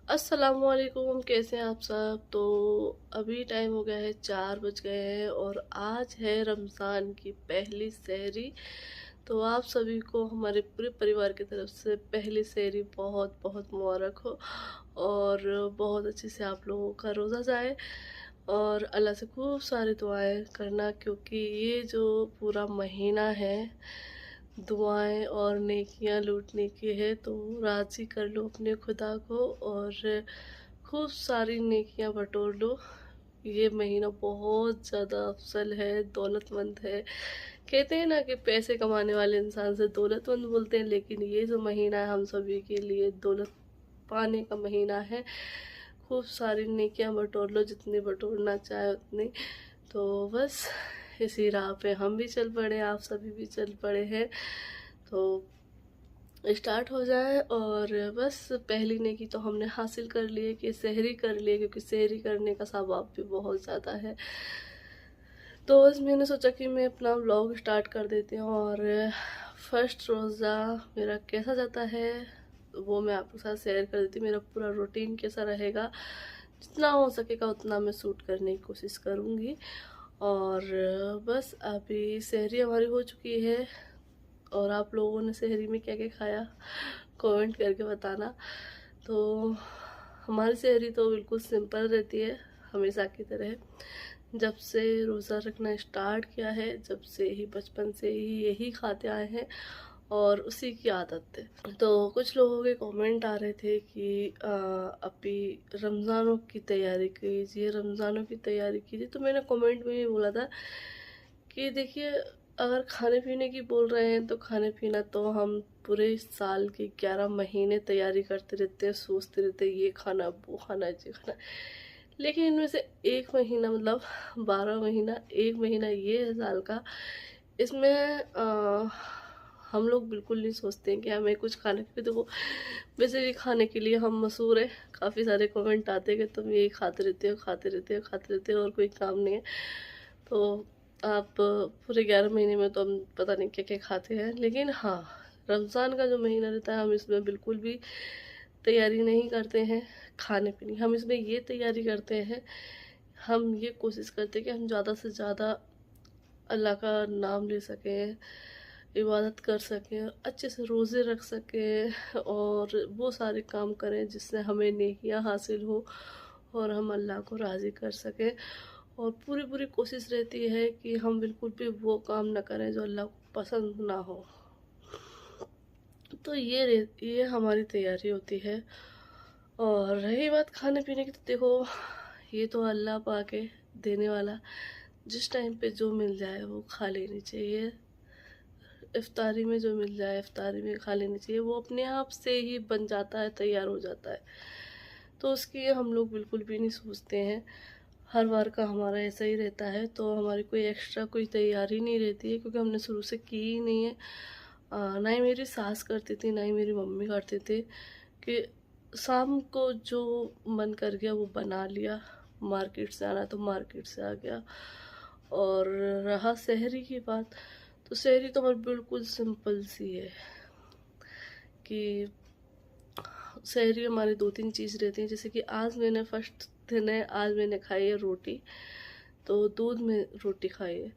अस्सलामुअलैकुम, कैसे हैं आप सब। तो अभी टाइम हो गया है, 4 बज गए हैं और आज है रमज़ान की पहली सहरी। तो आप सभी को हमारे पूरे परिवार की तरफ से पहली सहरी बहुत बहुत मुबारक हो और बहुत अच्छे से आप लोगों का रोज़ा जाए और अल्लाह से खूब सारी दुआएं करना, क्योंकि ये जो पूरा महीना है दुआएं और नेकियां लूटने की है। तो राज़ी कर लो अपने खुदा को और खूब सारी नेकियां बटोर लो। ये महीना बहुत ज़्यादा अफसल है, दौलतमंद है। कहते हैं ना कि पैसे कमाने वाले इंसान से दौलतमंद बोलते हैं, लेकिन ये जो महीना है हम सभी के लिए दौलत पाने का महीना है। खूब सारी नेकियां बटोर लो, जितनी बटोरना चाहे उतनी। तो बस इसी राह पे हम भी चल पड़े, आप सभी भी चल पड़े हैं। तो स्टार्ट हो जाए और बस पहली नेकी तो हमने हासिल कर लिए कि सहरी कर लिए, क्योंकि सहरी करने का सवाब भी बहुत ज़्यादा है। तो बस मैंने सोचा कि मैं अपना व्लॉग स्टार्ट कर देती हूँ और फर्स्ट रोज़ा मेरा कैसा जाता है वो मैं आपके साथ शेयर कर देती हूँ। मेरा पूरा रूटीन कैसा रहेगा, जितना हो सकेगा उतना मैं शूट करने की कोशिश करूँगी। और बस अभी सहरी हमारी हो चुकी है और आप लोगों ने सहरी में क्या क्या खाया कमेंट करके बताना। तो हमारी सहरी तो बिल्कुल सिंपल रहती है, हमेशा की तरह। जब से रोज़ा रखना स्टार्ट किया है, जब से ही बचपन से ही यही खाते आए हैं और उसी की आदत है। तो कुछ लोगों के कमेंट आ रहे थे कि अभी रमज़ानों की तैयारी कीजिए, रमज़ानों की तैयारी कीजिए। तो मैंने कमेंट में ही बोला था कि देखिए, अगर खाने पीने की बोल रहे हैं तो खाने पीना तो हम पूरे साल के 11 महीने तैयारी करते रहते हैं, सोचते रहते हैं ये खाना वो खाना ये खाना। लेकिन इनमें से एक महीना मतलब 12 महीना, एक महीना ये है साल का, इसमें हम लोग बिल्कुल नहीं सोचते हैं कि हमें कुछ खाने के। देखो, वैसे भी खाने के लिए हम मशहूर है। काफ़ी सारे कमेंट आते हैं कि तुम यही खाते रहते हो खाते रहते हो खाते रहते हो और कोई काम नहीं है। तो आप पूरे 11 महीने में तो हम पता नहीं क्या क्या खाते हैं। लेकिन हाँ, रमज़ान का जो महीना रहता है हम इसमें बिल्कुल भी तैयारी नहीं करते हैं खाने पीने। हम इसमें ये तैयारी करते हैं, हम ये कोशिश करते हैं कि हम ज़्यादा से ज़्यादा अल्लाह का नाम ले सकें, इबादत कर सकें, अच्छे से रोज़े रख सकें और वो सारे काम करें जिससे हमें नेकियां हासिल हो और हम अल्लाह को राज़ी कर सकें। और पूरी पूरी कोशिश रहती है कि हम बिल्कुल भी वो काम ना करें जो अल्लाह को पसंद ना हो। तो ये हमारी तैयारी होती है। और रही बात खाने पीने की, तो देखो, ये तो अल्लाह पाक है देने वाला। जिस टाइम पे जो मिल जाए वो खा लेनी चाहिए। इफ्तारी में जो मिल जाए इफ्तारी में खा लेनी चाहिए, वो अपने आप से ही बन जाता है, तैयार हो जाता है। तो उसकी हम लोग बिल्कुल भी नहीं सोचते हैं। हर बार का हमारा ऐसा ही रहता है, तो हमारी कोई एक्स्ट्रा कोई तैयारी नहीं रहती है, क्योंकि हमने शुरू से की ही नहीं है। ना ही मेरी सास करती थी, ना ही मेरी मम्मी करते थे कि शाम को जो मन कर गया वो बना लिया, मार्केट से आना तो मार्केट से आ गया। और रहा सहरी की बात, तो सहरी तो हमारी बिल्कुल सिंपल सी है कि सहरी हमारी 2-3 चीज़ रहती हैं। जैसे कि आज मैंने फर्स्ट दिन है, आज मैंने खाई है रोटी, तो दूध में रोटी खाई है।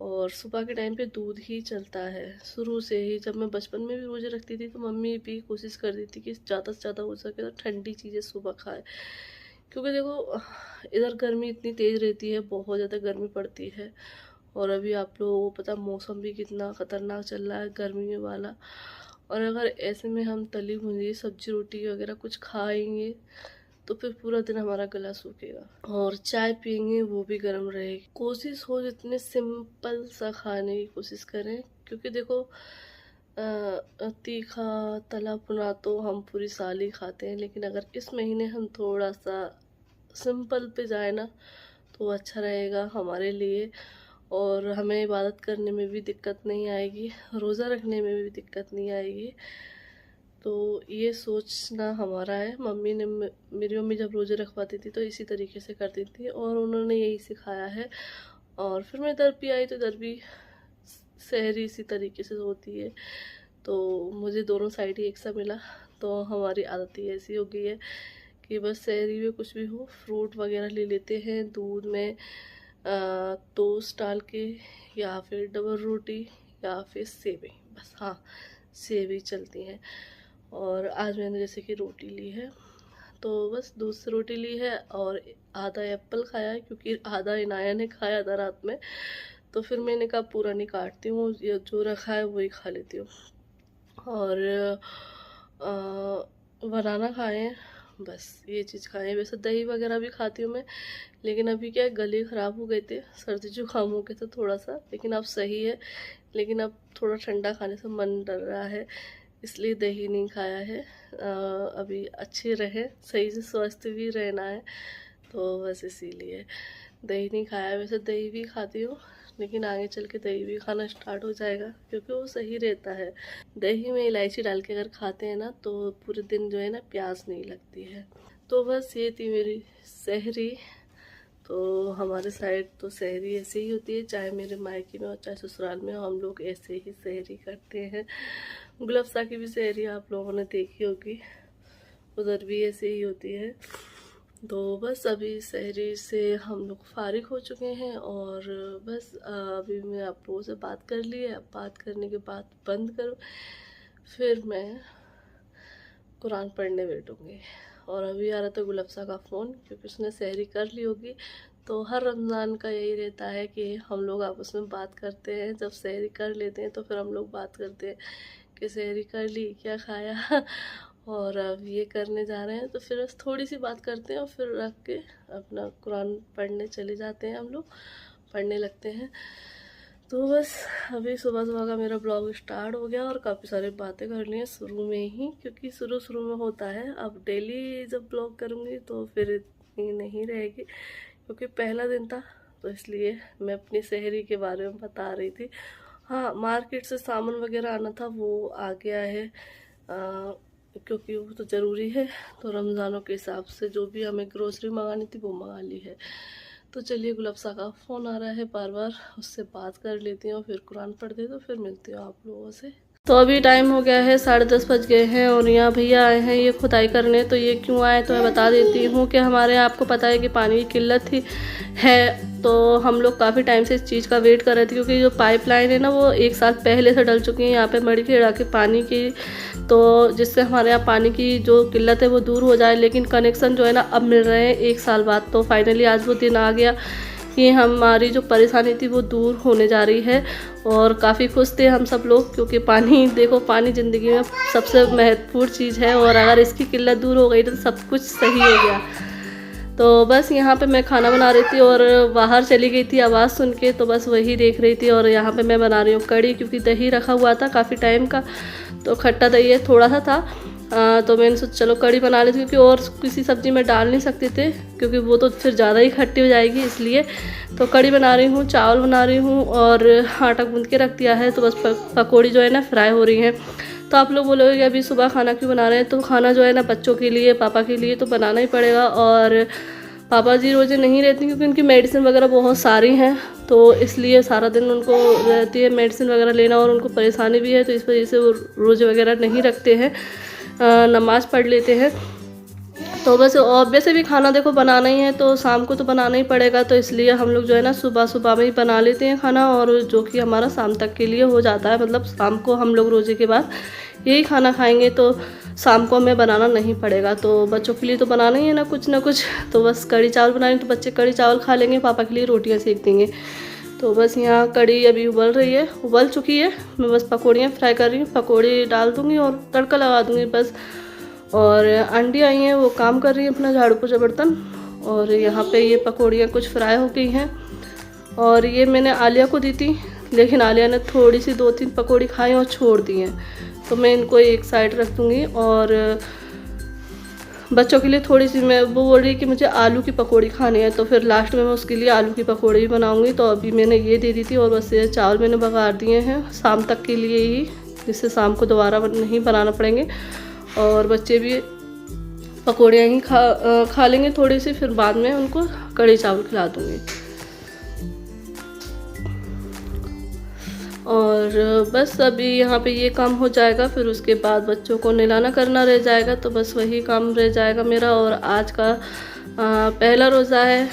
और सुबह के टाइम पे दूध ही चलता है शुरू से ही। जब मैं बचपन में भी रोज़े रखती थी तो मम्मी भी कोशिश करती थी कि ज़्यादा से ज़्यादा हो सके तो ठंडी चीज़ें सुबह खाए, क्योंकि देखो इधर गर्मी इतनी तेज़ रहती है, बहुत ज़्यादा गर्मी पड़ती है। और अभी आप लोगों को पता मौसम भी कितना ख़तरनाक चल रहा है गर्मी वाला। और अगर ऐसे में हम तली भुनी सब्जी रोटी वगैरह कुछ खाएंगे तो फिर पूरा दिन हमारा गला सूखेगा। और चाय पियेंगे वो भी गर्म रहेगी। कोशिश हो जितने सिंपल सा खाने की कोशिश करें, क्योंकि देखो तीखा तला भुना तो हम पूरी साल ही खाते हैं, लेकिन अगर इस महीने हम थोड़ा सा सिंपल पे जाए ना तो अच्छा रहेगा हमारे लिए। और हमें इबादत करने में भी दिक्कत नहीं आएगी, रोज़ा रखने में भी दिक्कत नहीं आएगी। तो ये सोचना हमारा है। मेरी मम्मी जब रोज़े रखवाती थी तो इसी तरीके से करती थी और उन्होंने यही सिखाया है। और फिर मैं इधर भी आई तो इधर भी सहरी इसी तरीके से होती है। तो मुझे दोनों साइड ही एक सा मिला, तो हमारी आदत ही ऐसी हो गई है कि बस सहरी में कुछ भी हो, फ्रूट वगैरह ले लेते हैं, दूध में टोस्ट डाल के, या फिर डबल रोटी, या फिर सेवई। बस हाँ, सेवई चलती हैं। और आज मैंने जैसे कि रोटी ली है, तो बस दूध से रोटी ली है और आधा एप्पल खाया है, क्योंकि आधा इनाया ने खाया था रात में, तो फिर मैंने कहा पूरा नहीं काटती हूँ, ये जो रखा है वही खा लेती हूँ। और बनाना खाए हैं, बस ये चीज़ खाए हैं। वैसे दही वगैरह भी खाती हूँ मैं, लेकिन अभी क्या गले ख़राब हो गए थे, सर्दी जुकाम हो गए थे थोड़ा सा, लेकिन अब सही है। लेकिन अब थोड़ा ठंडा खाने से मन डर रहा है, इसलिए दही नहीं खाया है। अभी अच्छे रहे, सही से स्वस्थ भी रहना है, तो बस इसीलिए दही नहीं खाया। वैसे दही भी खाती हूँ, लेकिन आगे चल के दही भी खाना स्टार्ट हो जाएगा, क्योंकि वो सही रहता है। दही में इलायची डाल के अगर खाते हैं ना, तो पूरे दिन जो है ना प्यास नहीं लगती है। तो बस ये थी मेरी सहरी। तो हमारे साइड तो सहरी ऐसे ही होती है, चाहे मेरे मायके में हो चाहे ससुराल में हो, हम लोग ऐसे ही सहरी करते हैं। गुलफ्सा की भी सहरी आप लोगों ने देखी होगी, उधर भी ऐसे ही होती है। तो बस अभी सहरी से हम लोग फारिग हो चुके हैं, और बस अभी मैं आप लोगों से बात कर ली है। अब बात करने के बाद बंद करूँ, फिर मैं कुरान पढ़ने बैठूँगी। और अभी आ रहा था गुलफ्सा का फ़ोन, क्योंकि उसने सहरी कर ली होगी। तो हर रमज़ान का यही रहता है कि हम लोग आपस में बात करते हैं, जब सहरी कर लेते हैं तो फिर हम लोग बात करते हैं कि सहरी कर ली, क्या खाया और अब ये करने जा रहे हैं। तो फिर बस थोड़ी सी बात करते हैं और फिर रख के अपना कुरान पढ़ने चले जाते हैं, हम लोग पढ़ने लगते हैं। तो बस अभी सुबह सुबह का मेरा ब्लॉग स्टार्ट हो गया, और काफ़ी सारी बातें कर ली हैं शुरू में ही, क्योंकि शुरू में होता है। अब डेली जब ब्लॉग करूँगी तो फिर इतनी नहीं रहेगी, क्योंकि पहला दिन था, तो इसलिए मैं अपनी सहरी के बारे में बता रही थी। हाँ, मार्केट से सामान वगैरह आना था, वो आ गया है, क्योंकि वो तो ज़रूरी है। तो रमज़ानों के हिसाब से जो भी हमें ग्रोसरी मंगानी थी वो मंगा ली है। तो चलिए, गुलफ्सा का फ़ोन आ रहा है बार बार, उससे बात कर लेती हूँ, फिर कुरान पढ़ देती हूँ, फिर मिलती हूँ आप लोगों से। तो अभी टाइम हो गया है, 10:30 बज गए हैं, और यहाँ भैया आए हैं ये खुदाई करने। तो ये क्यों आए तो मैं बता देती हूँ कि हमारे यहाँ आपको पता है कि पानी की किल्लत है। तो हम लोग काफ़ी टाइम से इस चीज़ का वेट कर रहे थे, क्योंकि जो पाइपलाइन है ना वो 1 साल पहले से डल चुकी है यहाँ पे मड़ी खेड़ा के पानी की, तो जिससे हमारे यहाँ पानी की जो किल्लत है वो दूर हो जाए। लेकिन कनेक्शन जो है ना अब मिल रहे हैं 1 साल बाद। तो फाइनली आज वो दिन आ गया कि हमारी जो परेशानी थी वो दूर होने जा रही है, और काफ़ी खुश थे हम सब लोग, क्योंकि पानी, देखो पानी ज़िंदगी में सबसे महत्वपूर्ण चीज़ है, और अगर इसकी किल्लत दूर हो गई तो सब कुछ सही हो गया। तो बस यहाँ पे मैं खाना बना रही थी, और बाहर चली गई थी आवाज़ सुन के, तो बस वही देख रही थी। और यहाँ पे मैं बना रही हूँ कढ़ी, क्योंकि दही रखा हुआ था काफ़ी टाइम का, तो खट्टा दही है, थोड़ा सा था। तो मैंने सोचा चलो कढ़ी बना लेती हूँ, क्योंकि और किसी सब्ज़ी में डाल नहीं सकते थे, क्योंकि वो तो फिर ज़्यादा ही खट्टी हो जाएगी, इसलिए। तो कढ़ी बना रही हूँ, चावल बना रही हूँ, और आटा गूँध के रख दिया है। तो बस पकौड़ी जो है ना फ्राई हो रही हैं। तो आप लोग बोलोगे कि अभी सुबह खाना क्यों बना रहे हैं, तो खाना जो है ना बच्चों के लिए, पापा के लिए तो बनाना ही पड़ेगा। और पापा जी रोज़े नहीं रहती, क्योंकि उनकी मेडिसिन वगैरह बहुत सारी हैं, तो इसलिए सारा दिन उनको रहती है मेडिसिन वगैरह लेना, और उनको परेशानी भी है, तो इस वजह से वो रोज़े वगैरह नहीं रखते हैं, नमाज़ पढ़ लेते हैं। तो बस, और वैसे भी खाना देखो बनाना ही है, तो शाम को तो बनाना ही पड़ेगा, तो इसलिए हम लोग जो है ना सुबह सुबह में ही बना लेते हैं खाना, और जो कि हमारा शाम तक के लिए हो जाता है। मतलब शाम को हम लोग रोज़े के बाद यही खाना खाएंगे, तो शाम को हमें बनाना नहीं पड़ेगा। तो बच्चों के लिए तो बनाना ही है ना कुछ। तो बस कढ़ी चावल बनाएंगे, तो बच्चे कढ़ी चावल खा लेंगे, पापा के लिए रोटियाँ सेक देंगे। तो बस यहाँ कढ़ी अभी उबल रही है, उबल चुकी है। मैं बस पकौड़ियाँ फ्राई कर रही हूँ, पकौड़ी डाल दूँगी और तड़का लगा दूँगी बस। और आंटी आई हैं, वो काम कर रही है अपना झाड़ू पोछा बर्तन। और यहाँ पे ये पकौड़ियाँ कुछ फ्राई हो गई हैं, और ये मैंने आलिया को दी थी, लेकिन आलिया ने थोड़ी सी 2-3 पकौड़ी खाई और छोड़ दी हैं, तो मैं इनको एक साइड रख दूँगी। और बच्चों के लिए थोड़ी सी, मैं वो बोल रही है कि मुझे आलू की पकौड़ी खानी है, तो फिर लास्ट में मैं उसके लिए आलू की पकौड़ी भी बनाऊँगी। तो अभी मैंने ये दे दी थी, और बस ये चावल मैंने बघार दिए हैं शाम तक के लिए ही, जिससे शाम को दोबारा नहीं बनाना पड़ेंगे, और बच्चे भी पकौड़ियाँ ही खा लेंगे थोड़ी सी, फिर बाद में उनको कढ़ी चावल खिला दूँगी। और बस अभी यहाँ पे ये काम हो जाएगा, फिर उसके बाद बच्चों को नहलाना करना रह जाएगा, तो बस वही काम रह जाएगा मेरा। और आज का पहला रोज़ा है।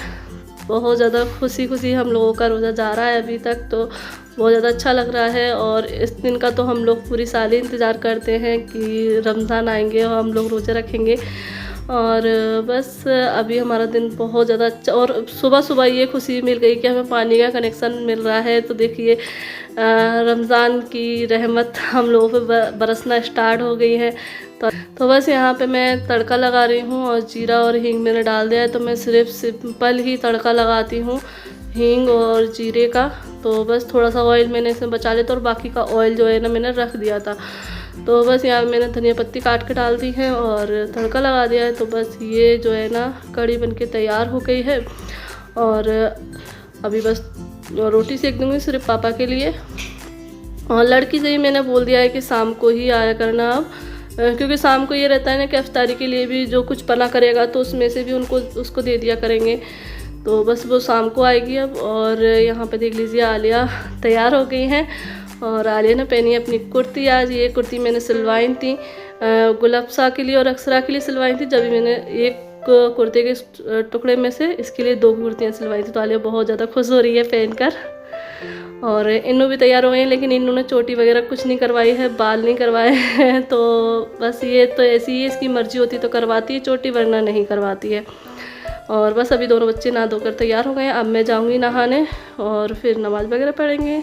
बहुत ज़्यादा खुशी हम लोगों का रोज़ा जा रहा है अभी तक, तो बहुत ज़्यादा अच्छा लग रहा है। और इस दिन का तो हम लोग पूरी साल ही इंतज़ार करते हैं कि रमज़ान आएंगे और हम लोग रोज़े रखेंगे। और बस अभी हमारा दिन बहुत ज़्यादा अच्छा, और सुबह ये खुशी मिल गई कि हमें पानी का कनेक्शन मिल रहा है। तो देखिए रमज़ान की रहमत हम लोगों पे बरसना स्टार्ट हो गई है। तो बस यहाँ पे मैं तड़का लगा रही हूँ, और जीरा और हींग मैंने डाल दिया है। तो मैं सिर्फ सिंपल ही तड़का लगाती हूँ हींग और जीरे का। तो बस थोड़ा सा ऑयल मैंने इसमें बचा लिया था, और बाकी का ऑयल जो है ना मैंने रख दिया था। तो बस यहाँ मैंने धनिया पत्ती काट के डाल दी है और तड़का लगा दिया है। तो बस ये जो है ना कढ़ी बनके तैयार हो गई है। और अभी बस रोटी सेक दूँगी सिर्फ पापा के लिए। और लड़की से ही मैंने बोल दिया है कि शाम को ही आया करना अब, क्योंकि शाम को ये रहता है ना कि इफ्तारी के लिए भी जो कुछ बना करेगा तो उसमें से भी उसको दे दिया करेंगे। तो बस वो शाम को आएगी अब। और यहाँ पे देख लीजिए आलिया तैयार हो गई हैं, और आलिया ने पहनी अपनी कुर्ती। आज ये कुर्ती मैंने सिलवाई थी गुलाबशाह के लिए और अक्षरा के लिए सिलवाई थी। जब मैंने एक कुर्ते के टुकड़े में से इसके लिए 2 कुर्तियाँ सिलवाई थी। तो आलिया बहुत ज़्यादा खुश हो रही है पहनकर। और इन्नू भी तैयार हो गए हैं, लेकिन इन्नू ने चोटी वगैरह कुछ नहीं करवाई है, बाल नहीं करवाए हैं। तो बस ये तो ऐसी ही इसकी मर्जी होती तो करवाती है चोटी, वरना नहीं करवाती है। और बस अभी दोनों बच्चे नहा धोकर तैयार हो गए हैं। अब मैं जाऊंगी नहाने और फिर नमाज वगैरह पढ़ेंगे।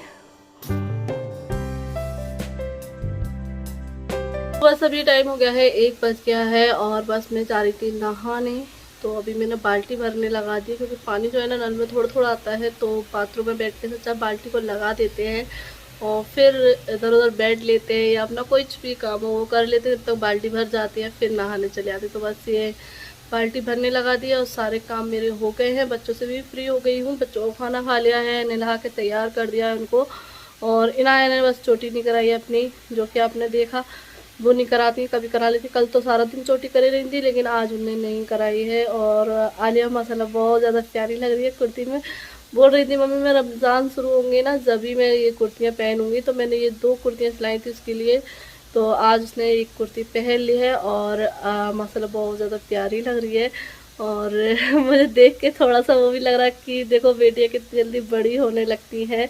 बस अभी टाइम हो गया है 1 बज गया है, और बस मैं जा रही थी नहाने। तो अभी मैंने बाल्टी भरने लगा दी, क्योंकि पानी जो है ना नल में थोड़ा थोड़ा आता है। तो बाथरूम में बैठने से अच्छा बाल्टी को लगा देते हैं और फिर इधर उधर बैठ लेते हैं, या अपना कोई भी काम हो वो कर लेते हैं, तब तक बाल्टी भर जाती है, फिर नहाने चले आते। तो बस ये बाल्टी भरने लगा दिया और सारे काम मेरे हो गए हैं। बच्चों से भी फ्री हो गई हूँ, बच्चों को खाना खा लिया है, नहला के तैयार कर दिया है उनको। और इनाया ने बस चोटी नहीं कराई अपनी, जो कि आपने देखा, वो नहीं कराती, कभी करा लेती। कल तो सारा दिन चोटी करे रही थी, लेकिन आज उन्हें नहीं कराई है। और आलिया माशाल्लाह बहुत ज़्यादा प्यारी लग रही है कुर्ती में। बोल रही थी मम्मी मैं रमज़ान शुरू होंगे ना जब भी मैं ये कुर्तियाँ पहनूंगी। तो मैंने ये 2 कुर्तियाँ सिलाई थी उसके लिए, तो आज उसने एक कुर्ती पहन ली है और माशाल्लाह बहुत ज़्यादा प्यारी लग रही है। और मुझे देख के थोड़ा सा वो भी लग रहा है कि देखो बेटियाँ कितनी जल्दी बड़ी होने लगती हैं,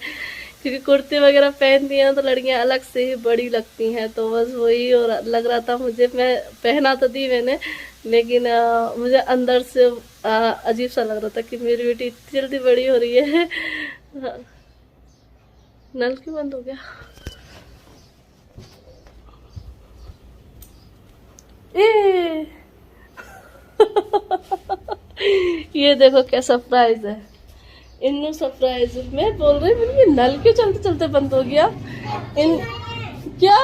क्योंकि कुर्ती वगैरह पहनती हैं तो लड़कियां अलग से ही बड़ी लगती हैं। तो बस वही और लग रहा था मुझे। मैं पहना तो दी मैंने, लेकिन मुझे अंदर से अजीब सा लग रहा था कि मेरी बेटी इतनी जल्दी बड़ी हो रही है। नल क्यों बंद हो गया? ए ये देखो क्या सरप्राइज है। इन्नू सरप्राइज मैं बोल रही हूँ, ये नल क्यों चलते चलते बंद हो गया? इन क्या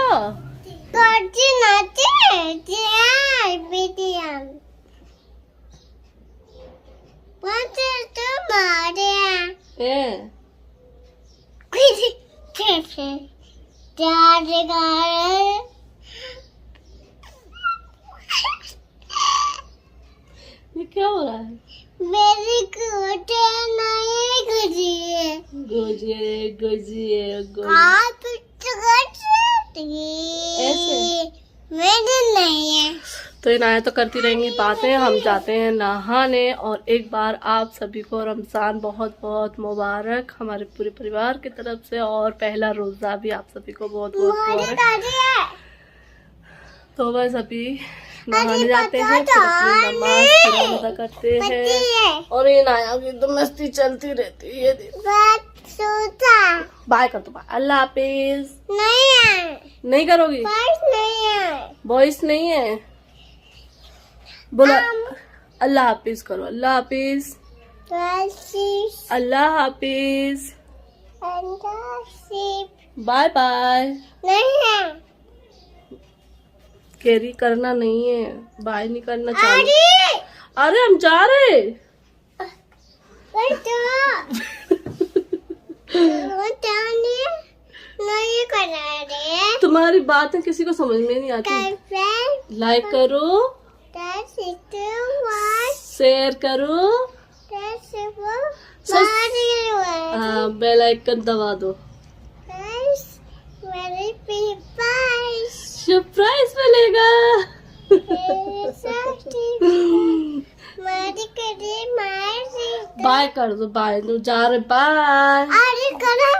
ये क्या हो रहा है? मेरी गुजिए आप ऐसे मेरे नहीं है। तो इनाया तो करती रहेंगी बातें। हम जाते हैं नहाने। और एक बार आप सभी को रमज़ान बहुत बहुत मुबारक हमारे पूरे परिवार की तरफ से, और पहला रोज़ा भी आप सभी को बहुत बहुत मुबारक। तो बस अभी नहाने जाते हैं, फिर अपनी नमाज अदा करते हैं। और ये नाया की तो मस्ती चलती रहती है। बाय कर दो, बाय, अल्लाह हाफिज। नहीं करोगी? वॉइस नहीं है, बोला अल्लाह हाफिज करो। अल्लाह हाफिज, अल्लाह हाफिज, बाय बाय। कैरी करना नहीं है, बाय नहीं करना चाहिए। अरे हम जा रहे। तुम्हारी बातें किसी को समझ में नहीं आती। लाइक करो, शेयर करो, बेल आइकन दबा दो। तुझे प्राइज मिलेगा। बाय कर दो, बाय, तू जा रहे, बाय। अरे करा